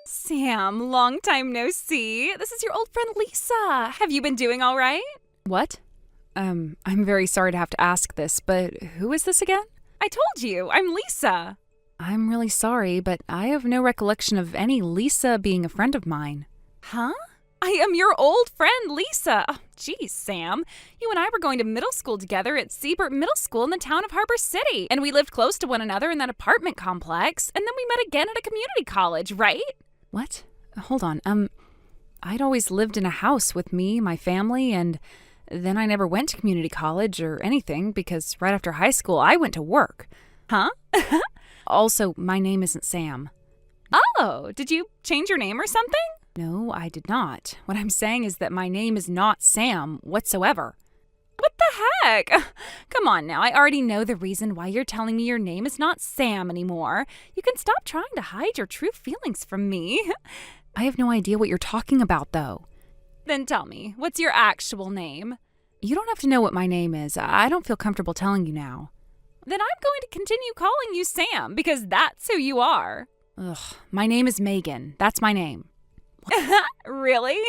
Sam, long time no see. This is your old friend Lisa. Have you been doing all right? What? I'm very sorry to have to ask this, but who is this again? I told you, I'm Lisa. I'm really sorry, but I have no recollection of any Lisa being a friend of mine. Huh? I am your old friend Lisa. Oh, geez, Sam. You and I were going to middle school together at Siebert Middle School in the town of Harbor City, and we lived close to one another in that apartment complex, and then we met again at a community college, right? What? Hold on. I'd always lived in a house with me, my family, and then I never went to community college or anything because right after high school I went to work. Huh? Also, my name isn't Sam. Oh, did you change your name or something? No, I did not. What I'm saying is that my name is not Sam whatsoever. What the heck? Come on now, I already know the reason why you're telling me your name is not Sam anymore. You can stop trying to hide your true feelings from me. I have no idea what you're talking about, though. Then tell me, what's your actual name? You don't have to know what my name is. I don't feel comfortable telling you now. Then I'm going to continue calling you Sam, because that's who you are. Ugh, my name is Megan. That's my name. Really?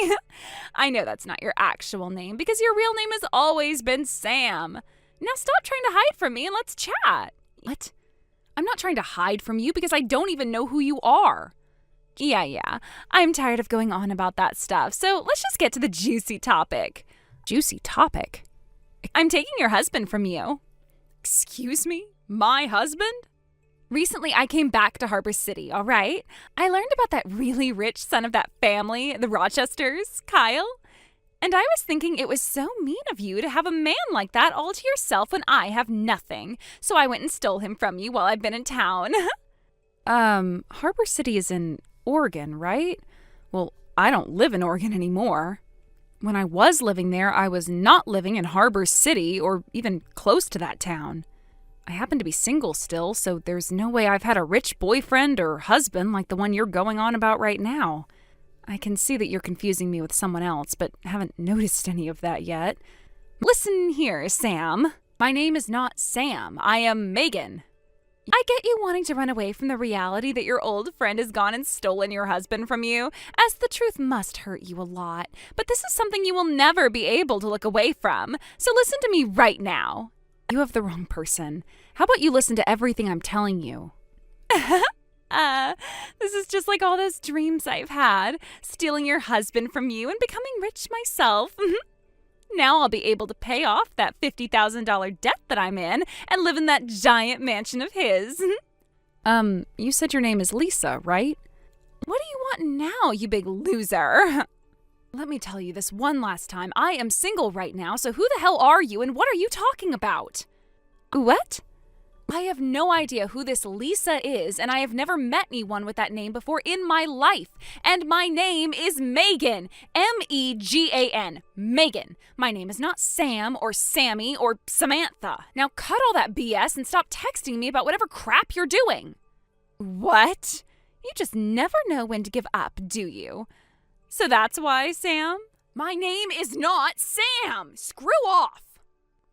I know that's not your actual name, because your real name has always been Sam. Now stop trying to hide from me and let's chat. What? I'm not trying to hide from you because I don't even know who you are. Yeah. I'm tired of going on about that stuff, so let's just get to the juicy topic. Juicy topic? I'm taking your husband from you. Excuse me? My husband? Recently, I came back to Harbor City, all right? I learned about that really rich son of that family, the Rochesters, Kyle. And I was thinking it was so mean of you to have a man like that all to yourself when I have nothing. So I went and stole him from you while I've been in town. Harbor City is in Oregon, right? Well, I don't live in Oregon anymore. When I was living there, I was not living in Harbor City or even close to that town. I happen to be single still, so there's no way I've had a rich boyfriend or husband like the one you're going on about right now. I can see that you're confusing me with someone else, but haven't noticed any of that yet. Listen here, Sam. My name is not Sam. I am Megan. I get you wanting to run away from the reality that your old friend has gone and stolen your husband from you, as the truth must hurt you a lot. But this is something you will never be able to look away from. So listen to me right now. You have the wrong person. How about you listen to everything I'm telling you? This is just like all those dreams I've had, stealing your husband from you and becoming rich myself. Now I'll be able to pay off that $50,000 debt that I'm in and live in that giant mansion of his. You said your name is Lisa, right? What do you want now, you big loser? Let me tell you this one last time. I am single right now, so who the hell are you and what are you talking about? What? I have no idea who this Lisa is, and I have never met anyone with that name before in my life. And my name is Megan. M-E-G-A-N. Megan. My name is not Sam or Sammy or Samantha. Now cut all that BS and stop texting me about whatever crap you're doing. What? You just never know when to give up, do you? So that's why, Sam? My name is not Sam. Screw off.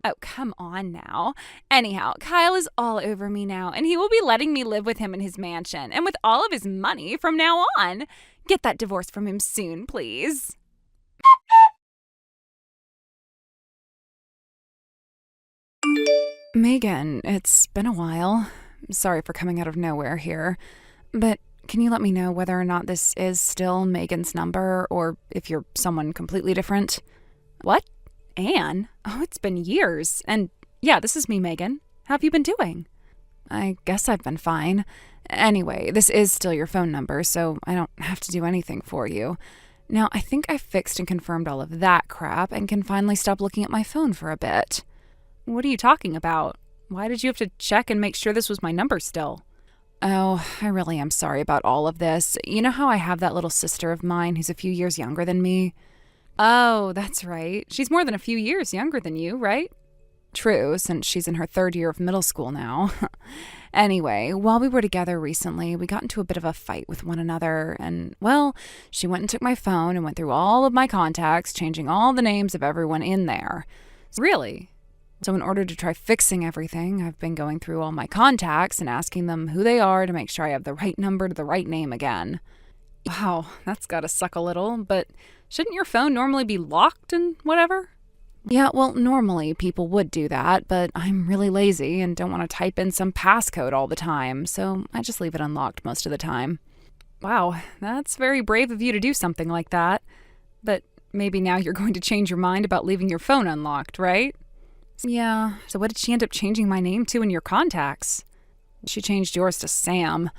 Oh, come on now. Anyhow, Kyle is all over me now, and he will be letting me live with him in his mansion and with all of his money from now on. Get that divorce from him soon, please. Megan, it's been a while. Sorry for coming out of nowhere here, but can you let me know whether or not this is still Megan's number or if you're someone completely different? What? Anne? Oh, it's been years. And yeah, this is me, Megan. How have you been doing? I guess I've been fine. Anyway, this is still your phone number, so I don't have to do anything for you. Now, I think I fixed and confirmed all of that crap and can finally stop looking at my phone for a bit. What are you talking about? Why did you have to check and make sure this was my number still? Oh, I really am sorry about all of this. You know how I have that little sister of mine who's a few years younger than me? Oh, that's right. She's more than a few years younger than you, right? True, since she's in her 3rd year of middle school now. Anyway, while we were together recently, we got into a bit of a fight with one another, and, well, she went and took my phone and went through all of my contacts, changing all the names of everyone in there. Really? So in order to try fixing everything, I've been going through all my contacts and asking them who they are to make sure I have the right number to the right name again. Wow, that's gotta suck a little, but shouldn't your phone normally be locked and whatever? Yeah, well, normally people would do that, but I'm really lazy and don't want to type in some passcode all the time, so I just leave it unlocked most of the time. Wow, that's very brave of you to do something like that. But maybe now you're going to change your mind about leaving your phone unlocked, right? Yeah, so what did she end up changing my name to in your contacts? She changed yours to Sam.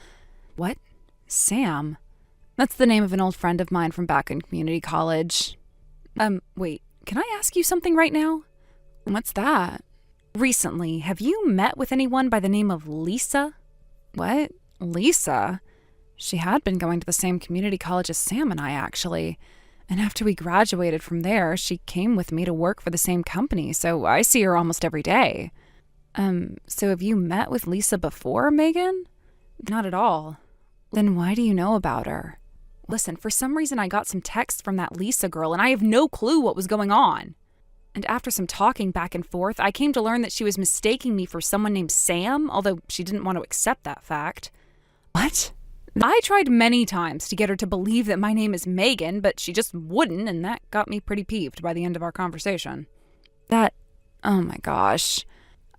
What? Sam? That's the name of an old friend of mine from back in community college. Wait, can I ask you something right now? What's that? Recently, have you met with anyone by the name of Lisa? What? Lisa? She had been going to the same community college as Sam and I, actually. And after we graduated from there, she came with me to work for the same company, so I see her almost every day. So have you met with Lisa before, Megan? Not at all. Then why do you know about her? Listen, for some reason I got some texts from that Lisa girl, and I have no clue what was going on. And after some talking back and forth, I came to learn that she was mistaking me for someone named Sam, although she didn't want to accept that fact. What? I tried many times to get her to believe that my name is Megan, but she just wouldn't, and that got me pretty peeved by the end of our conversation. Oh my gosh.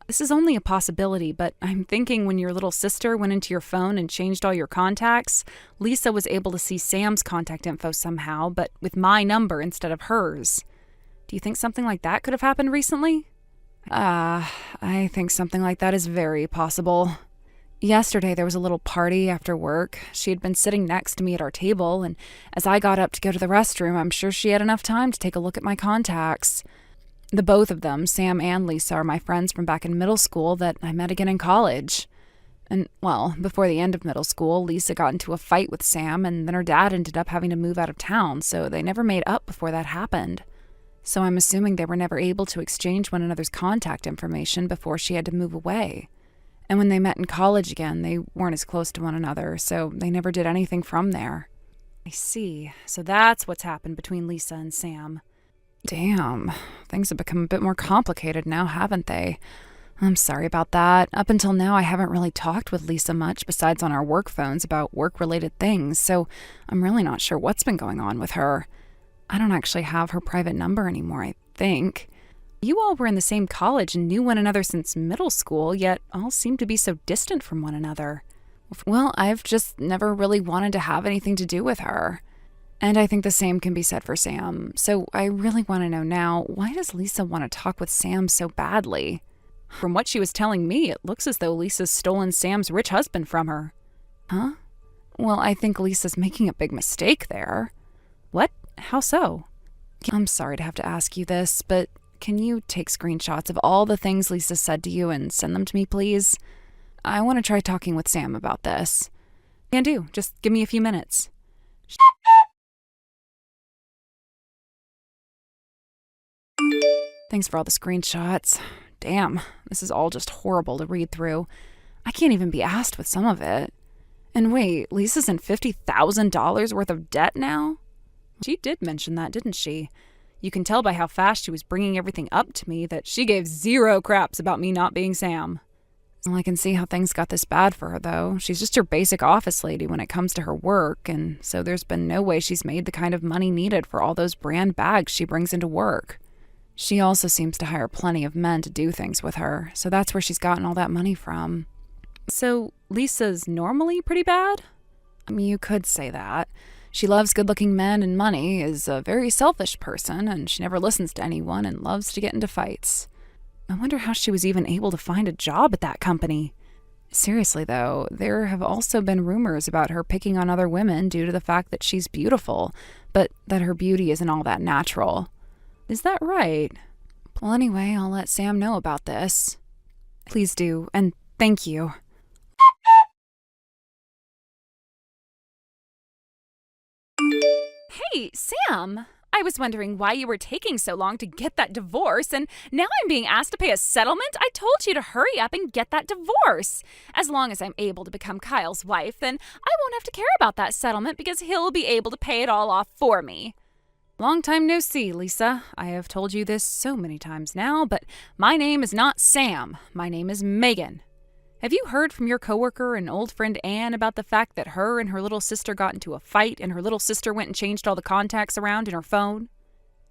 This is only a possibility, but I'm thinking when your little sister went into your phone and changed all your contacts, Lisa was able to see Sam's contact info somehow, but with my number instead of hers. Do you think something like that could have happened recently? I think something like that is very possible. Yesterday, there was a little party after work. She had been sitting next to me at our table, and as I got up to go to the restroom, I'm sure she had enough time to take a look at my contacts. The both of them, Sam and Lisa, are my friends from back in middle school that I met again in college. And, well, before the end of middle school, Lisa got into a fight with Sam, and then her dad ended up having to move out of town, so they never made up before that happened. So I'm assuming they were never able to exchange one another's contact information before she had to move away. And when they met in college again, they weren't as close to one another, so they never did anything from there. I see. So that's what's happened between Lisa and Sam. Damn. Things have become a bit more complicated now, haven't they? I'm sorry about that. Up until now, I haven't really talked with Lisa much besides on our work phones about work-related things, so I'm really not sure what's been going on with her. I don't actually have her private number anymore, I think. You all were in the same college and knew one another since middle school, yet all seem to be so distant from one another. Well, I've just never really wanted to have anything to do with her. And I think the same can be said for Sam. So I really want to know now, why does Lisa want to talk with Sam so badly? From what she was telling me, it looks as though Lisa's stolen Sam's rich husband from her. Huh? Well, I think Lisa's making a big mistake there. What? How so? I'm sorry to have to ask you this, but can you take screenshots of all the things Lisa said to you and send them to me, please? I want to try talking with Sam about this. Can do. Just give me a few minutes. Thanks for all the screenshots. Damn, this is all just horrible to read through. I can't even be asked with some of it. And wait, Lisa's in $50,000 worth of debt now? She did mention that, didn't she? You can tell by how fast she was bringing everything up to me that she gave zero craps about me not being Sam. Well, I can see how things got this bad for her, though. She's just your basic office lady when it comes to her work, and so there's been no way she's made the kind of money needed for all those brand bags she brings into work. She also seems to hire plenty of men to do things with her, so that's where she's gotten all that money from. So Lisa's normally pretty bad? I mean, you could say that. She loves good-looking men and money, is a very selfish person, and she never listens to anyone and loves to get into fights. I wonder how she was even able to find a job at that company. Seriously, though, there have also been rumors about her picking on other women due to the fact that she's beautiful, but that her beauty isn't all that natural. Is that right? Well, anyway, I'll let Sam know about this. Please do, and thank you. Hey, Sam! I was wondering why you were taking so long to get that divorce, and now I'm being asked to pay a settlement? I told you to hurry up and get that divorce. As long as I'm able to become Kyle's wife, then I won't have to care about that settlement because he'll be able to pay it all off for me. Long time no see, Lisa. I have told you this so many times now, but my name is not Sam. My name is Megan. Have you heard from your coworker and old friend Anne about the fact that her and her little sister got into a fight and her little sister went and changed all the contacts around in her phone?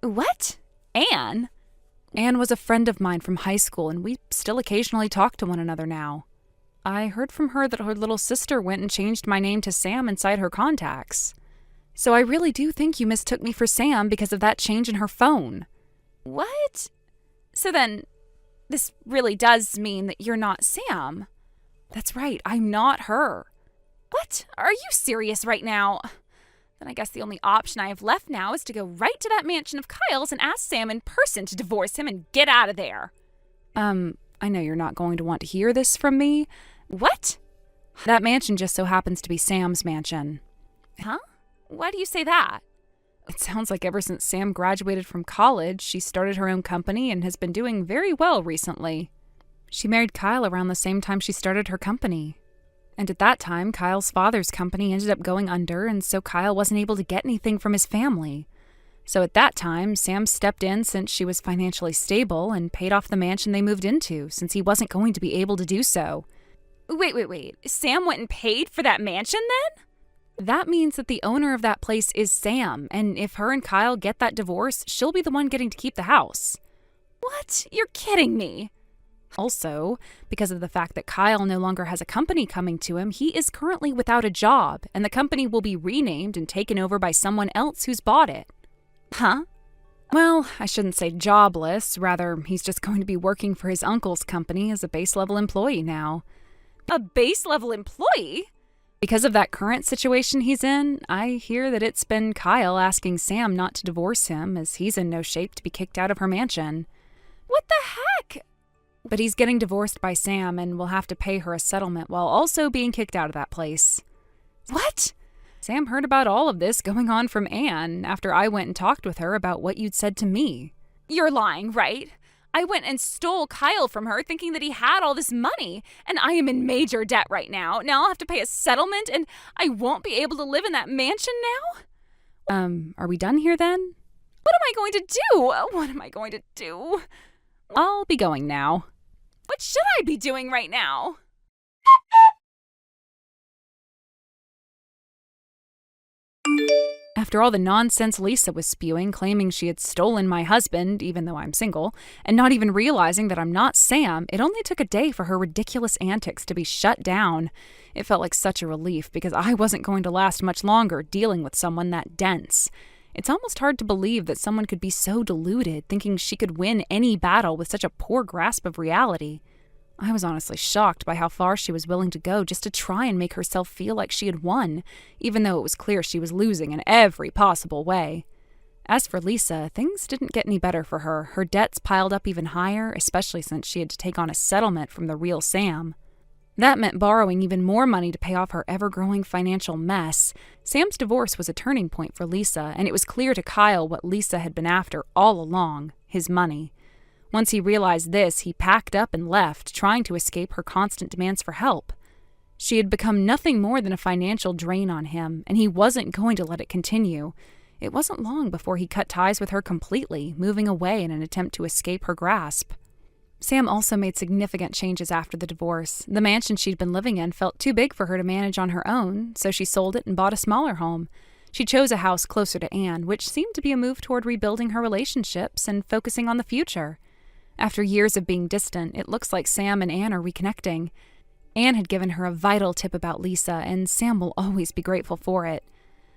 What? Anne? Anne was a friend of mine from high school, and we still occasionally talk to one another now. I heard from her that her little sister went and changed my name to Sam inside her contacts. So I really do think you mistook me for Sam because of that change in her phone. What? So then, this really does mean that you're not Sam. That's right, I'm not her. What? Are you serious right now? Then I guess the only option I have left now is to go right to that mansion of Kyle's and ask Sam in person to divorce him and get out of there. I know you're not going to want to hear this from me. What? That mansion just so happens to be Sam's mansion. Huh? Why do you say that? It sounds like ever since Sam graduated from college, she started her own company and has been doing very well recently. She married Kyle around the same time she started her company. And at that time, Kyle's father's company ended up going under, and so Kyle wasn't able to get anything from his family. So at that time, Sam stepped in since she was financially stable and paid off the mansion they moved into, since he wasn't going to be able to do so. Wait. Sam went and paid for that mansion then? That means that the owner of that place is Sam, and if her and Kyle get that divorce, she'll be the one getting to keep the house. What? You're kidding me. Also, because of the fact that Kyle no longer has a company coming to him, he is currently without a job, and the company will be renamed and taken over by someone else who's bought it. Huh? Well, I shouldn't say jobless, rather he's just going to be working for his uncle's company as a base-level employee now. A base-level employee? Because of that current situation he's in, I hear that it's been Kyle asking Sam not to divorce him, as he's in no shape to be kicked out of her mansion. What the heck? But he's getting divorced by Sam and will have to pay her a settlement while also being kicked out of that place. What? Sam heard about all of this going on from Anne after I went and talked with her about what you'd said to me. You're lying, right? I went and stole Kyle from her thinking that he had all this money, and I am in major debt right now. Now I'll have to pay a settlement, and I won't be able to live in that mansion now? Are we done here then? What am I going to do? What am I going to do? I'll be going now. What should I be doing right now? After all the nonsense Lisa was spewing, claiming she had stolen my husband, even though I'm single, and not even realizing that I'm not Sam, it only took a day for her ridiculous antics to be shut down. It felt like such a relief because I wasn't going to last much longer dealing with someone that dense. It's almost hard to believe that someone could be so deluded, thinking she could win any battle with such a poor grasp of reality. I was honestly shocked by how far she was willing to go just to try and make herself feel like she had won, even though it was clear she was losing in every possible way. As for Lisa, things didn't get any better for her. Her debts piled up even higher, especially since she had to take on a settlement from the real Sam. That meant borrowing even more money to pay off her ever-growing financial mess. Sam's divorce was a turning point for Lisa, and it was clear to Kyle what Lisa had been after all along, his money. Once he realized this, he packed up and left, trying to escape her constant demands for help. She had become nothing more than a financial drain on him, and he wasn't going to let it continue. It wasn't long before he cut ties with her completely, moving away in an attempt to escape her grasp. Sam also made significant changes after the divorce. The mansion she'd been living in felt too big for her to manage on her own, so she sold it and bought a smaller home. She chose a house closer to Anne, which seemed to be a move toward rebuilding her relationships and focusing on the future. After years of being distant, it looks like Sam and Anne are reconnecting. Anne had given her a vital tip about Lisa, and Sam will always be grateful for it.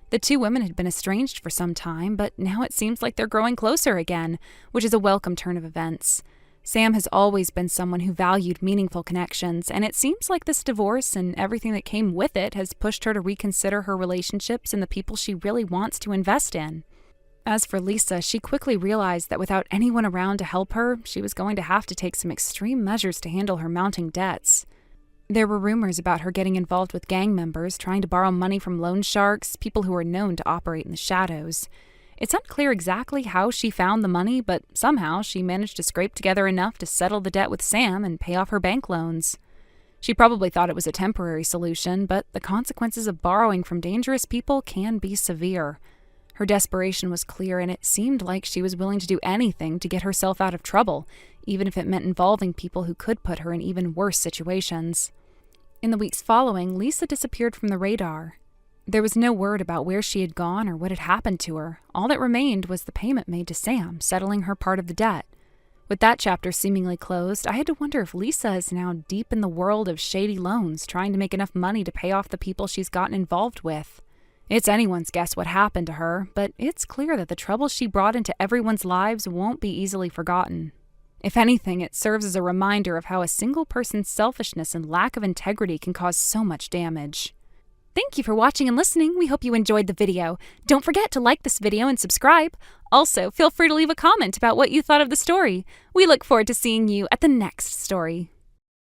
The two women had been estranged for some time, but now it seems like they're growing closer again, which is a welcome turn of events. Sam has always been someone who valued meaningful connections, and it seems like this divorce and everything that came with it has pushed her to reconsider her relationships and the people she really wants to invest in. As for Lisa, she quickly realized that without anyone around to help her, she was going to have to take some extreme measures to handle her mounting debts. There were rumors about her getting involved with gang members, trying to borrow money from loan sharks, people who are known to operate in the shadows. It's unclear exactly how she found the money, but somehow she managed to scrape together enough to settle the debt with Sam and pay off her bank loans. She probably thought it was a temporary solution, but the consequences of borrowing from dangerous people can be severe. Her desperation was clear, and it seemed like she was willing to do anything to get herself out of trouble, even if it meant involving people who could put her in even worse situations. In the weeks following, Lisa disappeared from the radar. There was no word about where she had gone or what had happened to her. All that remained was the payment made to Sam, settling her part of the debt. With that chapter seemingly closed, I had to wonder if Lisa is now deep in the world of shady loans, trying to make enough money to pay off the people she's gotten involved with. It's anyone's guess what happened to her, but it's clear that the trouble she brought into everyone's lives won't be easily forgotten. If anything, it serves as a reminder of how a single person's selfishness and lack of integrity can cause so much damage. Thank you for watching and listening. We hope you enjoyed the video. Don't forget to like this video and subscribe. Also, feel free to leave a comment about what you thought of the story. We look forward to seeing you at the next story.